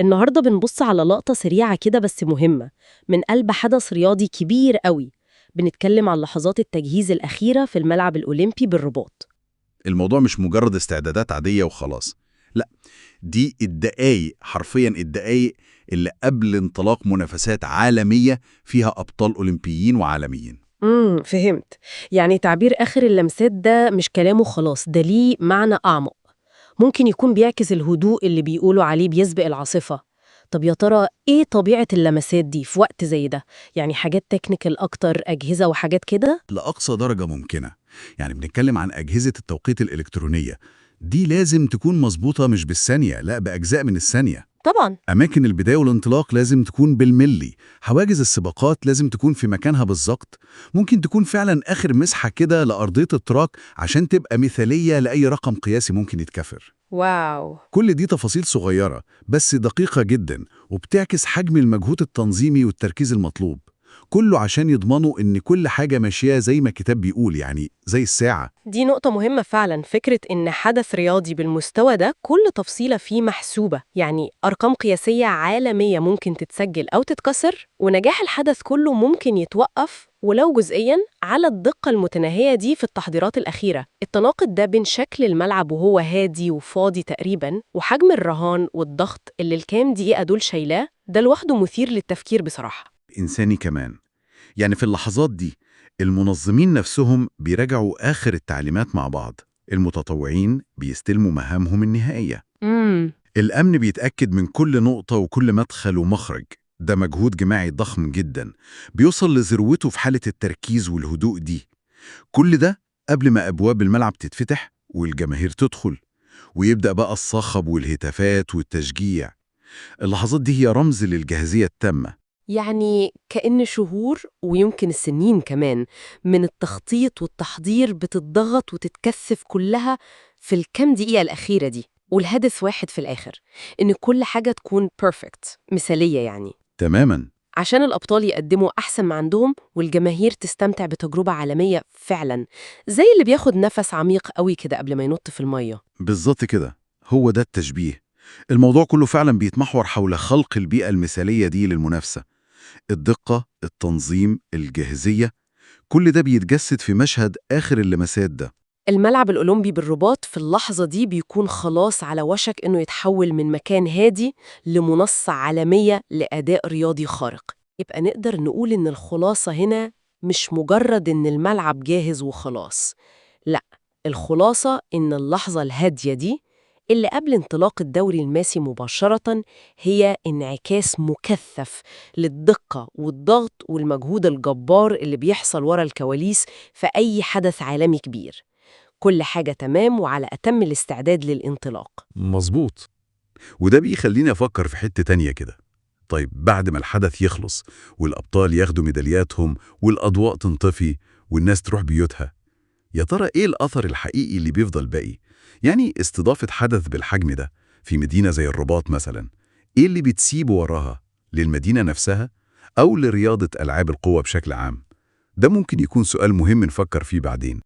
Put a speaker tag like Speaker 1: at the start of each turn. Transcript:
Speaker 1: النهاردة بنبص على لقطة سريعة كده بس مهمة من قلب حدث رياضي كبير قوي. بنتكلم عن لحظات التجهيز الأخيرة في الملعب الأولمبي بالرباط.
Speaker 2: الموضوع مش مجرد استعدادات عادية وخلاص. لا، دي الدقايق، حرفيا الدقايق اللي قبل انطلاق منافسات عالمية فيها أبطال أولمبيين وعالميين.
Speaker 1: فهمت. يعني تعبير آخر اللمسات ده مش كلامه خلاص، ده ليه معنى أعمق. ممكن يكون بيعكس الهدوء اللي بيقولوا عليه بيسبق العاصفة. طب يا ترى إيه طبيعة اللمسات دي في وقت زي ده؟ يعني حاجات تكنيكال أكتر، أجهزة وحاجات كده؟
Speaker 2: لأقصى درجة ممكنة. يعني بنتكلم عن أجهزة التوقيت الإلكترونية. دي لازم تكون مظبوطة مش بالثانية، لا بأجزاء من الثانية.
Speaker 1: طبعا.
Speaker 2: أماكن البداية والانطلاق لازم تكون بالملي، حواجز السباقات لازم تكون في مكانها بالظبط. ممكن تكون فعلا آخر مسحة كده لأرضية التراك عشان تبقى مثالية لأي رقم قياسي ممكن يتكسر.
Speaker 1: واو.
Speaker 2: كل دي تفاصيل صغيرة بس دقيقة جدا، وبتعكس حجم المجهود التنظيمي والتركيز المطلوب. كله عشان يضمنوا إن كل حاجة ماشية زي ما الكتاب بيقول، يعني زي الساعة.
Speaker 1: دي نقطة مهمة فعلا، فكرة إن حدث رياضي بالمستوى ده كل تفصيلة فيه محسوبة، يعني أرقام قياسية عالمية ممكن تتسجل أو تتكسر، ونجاح الحدث كله ممكن يتوقف ولو جزئيا على الدقة المتناهية دي في التحضيرات الأخيرة. التناقض ده بين شكل الملعب وهو هادي وفاضي تقريبا وحجم الرهان والضغط اللي الكام دقيقة دول شايلاه، ده لوحده مثير للتفكير بصراحة.
Speaker 2: إنساني كمان. يعني في اللحظات دي المنظمين نفسهم بيراجعوا آخر التعليمات مع بعض، المتطوعين بيستلموا مهامهم النهائية،
Speaker 1: امم
Speaker 2: الأمن بيتأكد من كل نقطة وكل مدخل ومخرج. ده مجهود جماعي ضخم جدا بيوصل لذروته في حالة التركيز والهدوء دي. كل ده قبل ما أبواب الملعب تتفتح والجماهير تدخل، ويبدأ بقى الصخب والهتافات والتشجيع. اللحظات دي هي رمز للجاهزية التامة.
Speaker 1: يعني كأن شهور ويمكن السنين كمان من التخطيط والتحضير بتتضغط وتتكثف كلها في الكام دقيقة الأخيرة دي، والهدف واحد في الآخر، إن كل حاجة تكون perfect مثالية يعني،
Speaker 2: تماماً.
Speaker 1: عشان الأبطال يقدموا أحسن ما عندهم والجماهير تستمتع بتجربة عالمية فعلا، زي اللي بياخد نفس عميق قوي كده قبل ما ينط في المية.
Speaker 2: بالظبط كده، هو ده التشبيه. الموضوع كله فعلا بيتمحور حول خلق البيئة المثالية دي للمنافسة. الدقة، التنظيم، الجاهزية، كل ده بيتجسد في مشهد آخر اللمسات ده.
Speaker 1: الملعب الأولمبي بالرباط في اللحظة دي بيكون خلاص على وشك إنه يتحول من مكان هادي لمنصة عالمية لأداء رياضي خارق. يبقى نقدر نقول إن الخلاصة هنا مش مجرد إن الملعب جاهز وخلاص، لأ، الخلاصة إن اللحظة الهادية دي اللي قبل انطلاق الدوري الماسي مباشرة هي انعكاس مكثف للدقة والضغط والمجهود الجبار اللي بيحصل ورا الكواليس في أي حدث عالمي كبير. كل حاجة تمام وعلى أتم الاستعداد للانطلاق.
Speaker 2: مظبوط. وده بيخليني أفكر في حتة تانية كده. طيب بعد ما الحدث يخلص والأبطال ياخدوا ميدالياتهم والأضواء تنطفي والناس تروح بيوتها، يا ترى إيه الأثر الحقيقي اللي بيفضل باقي؟ يعني استضافة حدث بالحجم ده في مدينة زي الرباط مثلا، إيه اللي بتسيبه وراها للمدينة نفسها أو لرياضة ألعاب القوة بشكل عام؟ ده ممكن يكون سؤال مهم نفكر فيه بعدين.